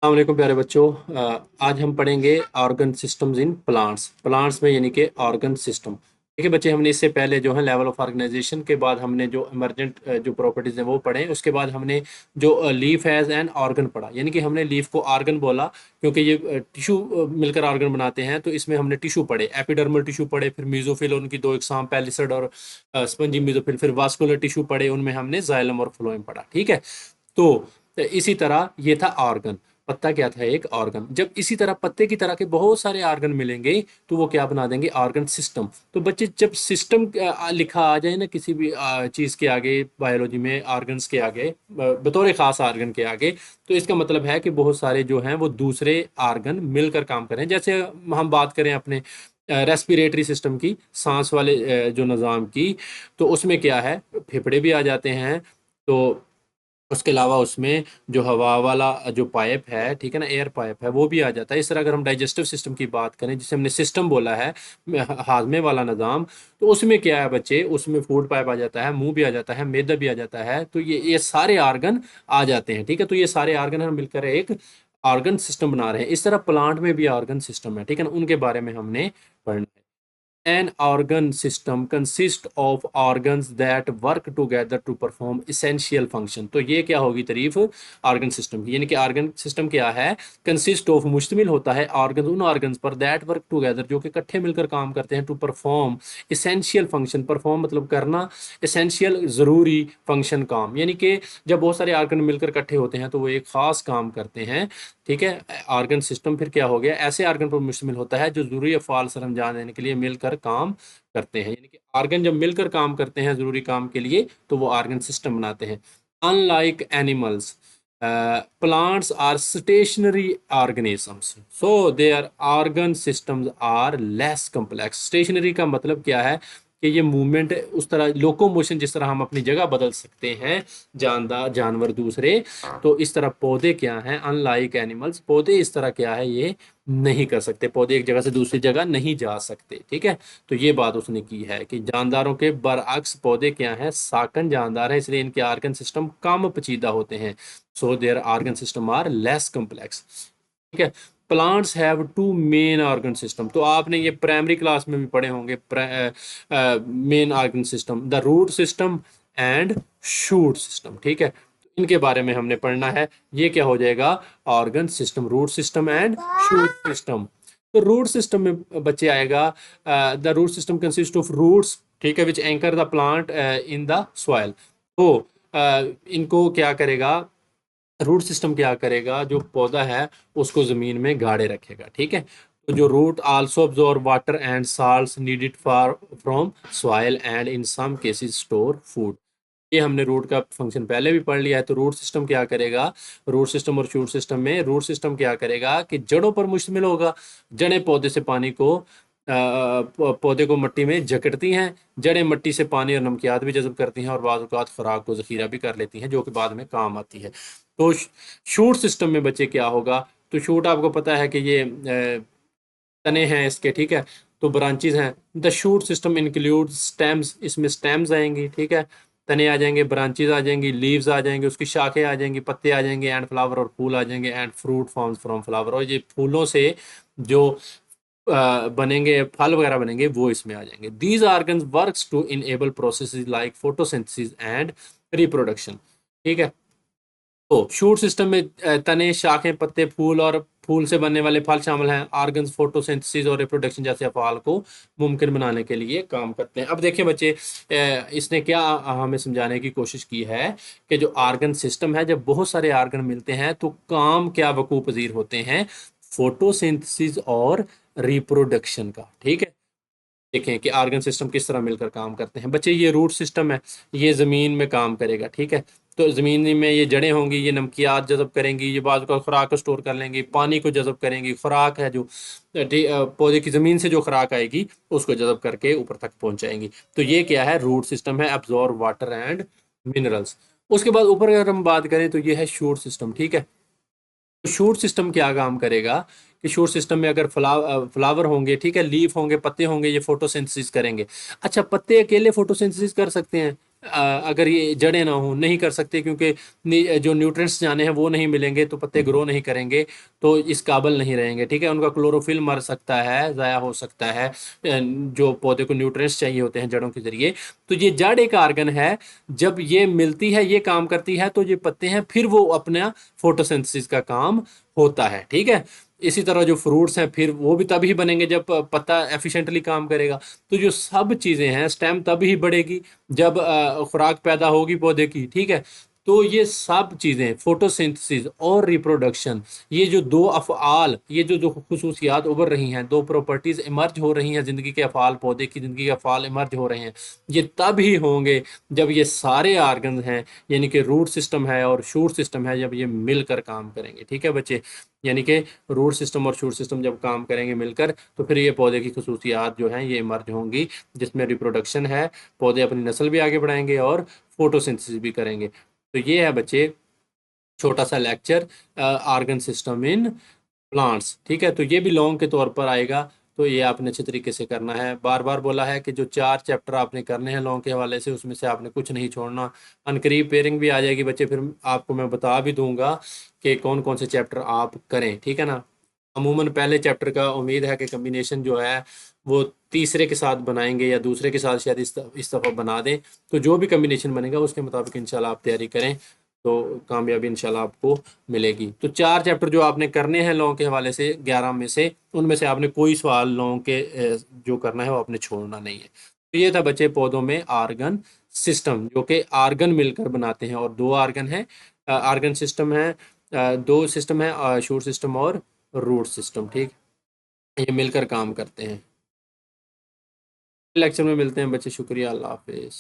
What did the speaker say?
अस्सलामुअलैकुम प्यारे बच्चों। आज हम पढ़ेंगे organ systems in plants. Plants में यानी कि ऑर्गन सिस्टम। देखिए बच्चे, हमने इससे पहले जो है लेवल ऑफ ऑर्गेनाइजेशन के बाद हमने जो इमरजेंट जो प्रॉपर्टीज हैं वो पढ़े। उसके बाद हमने जो लीफ हैज़ एन ऑर्गन पढ़ा, यानी कि हमने लीफ को ऑर्गन बोला क्योंकि ये टिश्यू मिलकर ऑर्गन बनाते हैं। तो इसमें हमने टिश्यू पढ़े, एपिडर्मल टिश्यू पढ़े, फिर मीजोफिल, उनकी दो इकसाम, पैलिसड और स्पंजी मीजोफिल, फिर वास्कुलर टिश्यू पढ़े, उनमें हमने जाइलम और फ्लोएम पढ़ा। ठीक है। तो इसी तरह ये था ऑर्गन। पत्ता क्या था? एक ऑर्गन। जब इसी तरह पत्ते की तरह के बहुत सारे ऑर्गन मिलेंगे तो वो क्या बना देंगे? Organ system. तो बच्चे, जब सिस्टम लिखा आ जाए ना किसी भी चीज़ के आगे, बायोलॉजी में ऑर्गन्स के आगे, बतौर खास ऑर्गन के आगे, तो इसका मतलब है कि बहुत सारे जो हैं वो दूसरे ऑर्गन मिलकर काम करें। जैसे हम बात करें अपने रेस्पिरेटरी सिस्टम की, सांस वाले जो निज़ाम की, तो उसमें क्या है? फेफड़े भी आ जाते हैं। तो उसके अलावा उसमें जो हवा वाला जो पाइप है, ठीक है ना, एयर पाइप है, वो भी आ जाता है। इस तरह अगर हम डाइजेस्टिव सिस्टम की बात करें, जिसे हमने सिस्टम बोला है, हाजमे वाला निज़ाम, तो उसमें क्या है बच्चे? उसमें फूड पाइप आ जाता है, मुंह भी आ जाता है, मैदा भी आ जाता है। तो ये सारे आर्गन आ जाते हैं। ठीक है। तो ये सारे आर्गन हम मिलकर एक ऑर्गन सिस्टम बना रहे हैं। इस तरह प्लांट में भी ऑर्गन सिस्टम है, ठीक है ना, उनके बारे में हमने पढ़ना है। An organ system consists of organs that work together to perform essential function। तो ये क्या होगी तारीफ ऑर्गन सिस्टम की? यानी कि ऑर्गन सिस्टम क्या है? कंसिस्ट ऑफ, मुश्तमिल होता है ऑर्गन, उन ऑर्गन्स पर, दैट वर्क टुगेदर, जो कि इकट्ठे मिलकर काम करते हैं, to perform essential function. Perform मतलब करना, इसेंशियल ज़रूरी, फंक्शन काम। यानी कि जब बहुत सारे ऑर्गन मिलकर इकट्ठे होते हैं तो वो एक खास काम करते हैं। ठीक है। ऑर्गन सिस्टम फिर क्या हो गया? ऐसे ऑर्गन पर मुश्तमिल होता है जो जरूरी अफ़आल सर अंजाम देने के लिए मिलकर काम करते हैं। यानी कि ऑर्गन जब मिलकर काम करते हैं जरूरी काम के लिए तो वो ऑर्गन सिस्टम बनाते हैं। Unlike animals, plants are stationary organisms, so their organ systems are less complex। stationary का मतलब क्या है? कि ये मूवमेंट उस तरह, लोकोमोशन, जिस तरह हम अपनी जगह बदल सकते हैं जानदार जानवर दूसरे, तो इस तरह पौधे क्या हैं? अनलाइक एनिमल्स, पौधे इस तरह क्या है? ये नहीं कर सकते। पौधे एक जगह से दूसरी जगह नहीं जा सकते। ठीक है। तो ये बात उसने की है कि जानदारों के बरअक्स पौधे क्या हैं? साकन जानदार है, इसलिए इनके आर्गन सिस्टम कम पेचीदा होते हैं। So there organ system are less complex. ठीक है। Plants have two main organ system. तो आपने ये प्राइमरी क्लास में भी पढ़े होंगे, main organ system, the root system and shoot system. ठीक है। तो इनके बारे में हमने पढ़ना है। ये क्या हो जाएगा? Organ system, root system and shoot system. तो रूट सिस्टम में बच्चे आएगा, the root system consist of roots, ठीक है, which anchor the plant in the soil. तो इनको क्या करेगा? रूट सिस्टम क्या करेगा? जो पौधा है उसको जमीन में गाड़े रखेगा। ठीक है। तो जो root also absorb water and salts needed for from soil and in some cases store food. ये हमने रूट का फंक्शन पहले भी पढ़ लिया है। तो रूट सिस्टम क्या करेगा? रूट सिस्टम और शूट सिस्टम में रूट सिस्टम क्या करेगा कि जड़ों पर मुश्तमिल होगा। जड़ें पौधे से पानी को पौधे को मिट्टी में जकड़ती हैं। जड़ें मिट्टी से पानी और नमकियात भी जज़ब करती हैं और बाज़ औक़ात खुराक को ज़ख़ीरा भी कर लेती हैं, जो कि बाद में काम आती है। तो शूट सिस्टम में बच्चे क्या होगा? तो शूट आपको पता है कि ये तने हैं इसके। ठीक है। तो ब्रांचेज हैं। The shoot system include stems, इसमें स्टेम्स आएंगी। ठीक है। तने आ जाएंगे, ब्रांचेज आ जाएंगी, लीव्स आ जाएंगे, उसकी शाखें आ जाएंगी, पत्ते आ जाएंगे, एंड फ्लावर, और फूल आ जाएंगे, and fruit forms from flower. और ये फूलों से जो बनेंगे, फल वगैरह बनेंगे, वो इसमें आ जाएंगे। These organs works to enable processes like photosynthesis and reproduction. ठीक है। तो शूट सिस्टम में तने, शाखें, पत्ते, फूल और फूल से बनने वाले फल शामिल हैं। ऑर्गन्स फोटोसिंथेसिस और रिप्रोडक्शन जैसे अफ़आल को मुमकिन बनाने के लिए काम करते हैं। अब देखिए बच्चे, इसने क्या हमें समझाने की कोशिश की है कि जो ऑर्गन सिस्टम है, जब बहुत सारे ऑर्गन मिलते हैं तो काम क्या वकू पजीर होते हैं? फोटोसिंथेसिस और रिप्रोडक्शन का। ठीक है। देखें कि ऑर्गन सिस्टम किस तरह मिलकर काम करते हैं। बच्चे, ये रूट सिस्टम है, ये ज़मीन में काम करेगा। ठीक है। तो ज़मीन में ये जड़ें होंगी, ये नमकियात जज़ब करेंगी, ये बाज़ का खुराक को स्टोर कर लेंगी, पानी को जज़ब करेंगी। खुराक है जो पौधे की ज़मीन से जो खुराक आएगी उसको जज़ब करके ऊपर तक पहुँचाएंगी। तो ये क्या है? रूट सिस्टम है, एब्जॉर्ब वाटर एंड मिनरल्स। उसके बाद ऊपर अगर हम बात करें तो ये है शूट सिस्टम। ठीक है। शूट सिस्टम क्या काम करेगा कि शूट सिस्टम में अगर फ्लावर होंगे, ठीक है, लीफ होंगे, पत्ते होंगे, ये फोटोसिंथेसिस करेंगे। अच्छा, पत्ते अकेले फोटोसिंथेसिस कर सकते हैं? अगर ये जड़ें ना हो नहीं कर सकते, क्योंकि जो न्यूट्रिएंट्स जाने हैं वो नहीं मिलेंगे तो पत्ते ग्रो नहीं करेंगे, तो इस काबिल नहीं रहेंगे, ठीक है। उनका क्लोरोफिल मर सकता है, ज़ाया हो सकता है, जो पौधे को न्यूट्रिएंट्स चाहिए होते हैं जड़ों के ज़रिए। तो ये जड़ एक आर्गन है, जब ये मिलती है, ये काम करती है, तो ये पत्ते हैं, फिर वो अपना फोटोसिंथेसिस का काम होता है, ठीक है। इसी तरह जो फ्रूट्स हैं फिर वो भी तभी बनेंगे जब पत्ता एफिशिएंटली काम करेगा। तो जो सब चीज़ें हैं, स्टेम तभी बढ़ेगी जब खुराक पैदा होगी पौधे की, ठीक है। तो ये सब चीज़ें, फोटोसिंथेसिस और रिप्रोडक्शन, ये जो दो अफ़आल, ये जो जो खुसूसियात उभर रही हैं, दो प्रॉपर्टीज़ इमर्ज हो रही हैं ज़िंदगी के अफ़आल, पौधे की ज़िंदगी के अफ़आल इमर्ज हो रहे हैं, ये तब ही होंगे जब ये सारे आर्गन हैं, यानी कि रूट सिस्टम है और शूट सिस्टम है, जब ये मिलकर काम करेंगे, ठीक है बच्चे। यानी कि रूट सिस्टम और शूट सिस्टम जब काम करेंगे मिलकर, तो फिर ये पौधे की खसूसियात जो हैं ये इमर्ज होंगी, जिसमें रिप्रोडक्शन है, पौधे अपनी नस्ल भी आगे बढ़ाएंगे और फोटोसिंथेसिस भी करेंगे। तो ये है बच्चे छोटा सा lecture argon system in plants, ठीक है। तो ये भी लॉन्ग के तौर पर आएगा, तो ये आपने अच्छे तरीके से करना है। बार बार बोला है कि जो 4 चैप्टर आपने करने हैं लॉन्ग के हवाले से, उसमें से आपने कुछ नहीं छोड़ना। अनकरीब पेयरिंग भी आ जाएगी बच्चे, फिर आपको मैं बता भी दूंगा कि कौन कौन से चैप्टर आप करें, ठीक है ना। अमूमन पहले चैप्टर का उम्मीद है कि कम्बिनेशन जो है वो तीसरे के साथ बनाएंगे या दूसरे के साथ शायद इस दफ़ा बना दें। तो जो भी कम्बिनेशन बनेगा उसके मुताबिक इंशाल्लाह आप तैयारी करें, तो कामयाबी इंशाल्लाह आपको मिलेगी। तो 4 चैप्टर जो आपने करने हैं लॉ के हवाले से 11 में से, उनमें से आपने कोई सवाल लॉ के जो करना है वो आपने छोड़ना नहीं है। तो ये था बच्चे पौधों में आर्गन सिस्टम, जो कि आर्गन मिलकर बनाते हैं, और 2 आर्गन हैं, आर्गन सिस्टम है, 2 सिस्टम है, शूट सिस्टम और रूट सिस्टम, ठीक। ये मिलकर काम करते हैं। लेक्चर में मिलते हैं बच्चे, शुक्रिया, अल्लाह हाफिज़।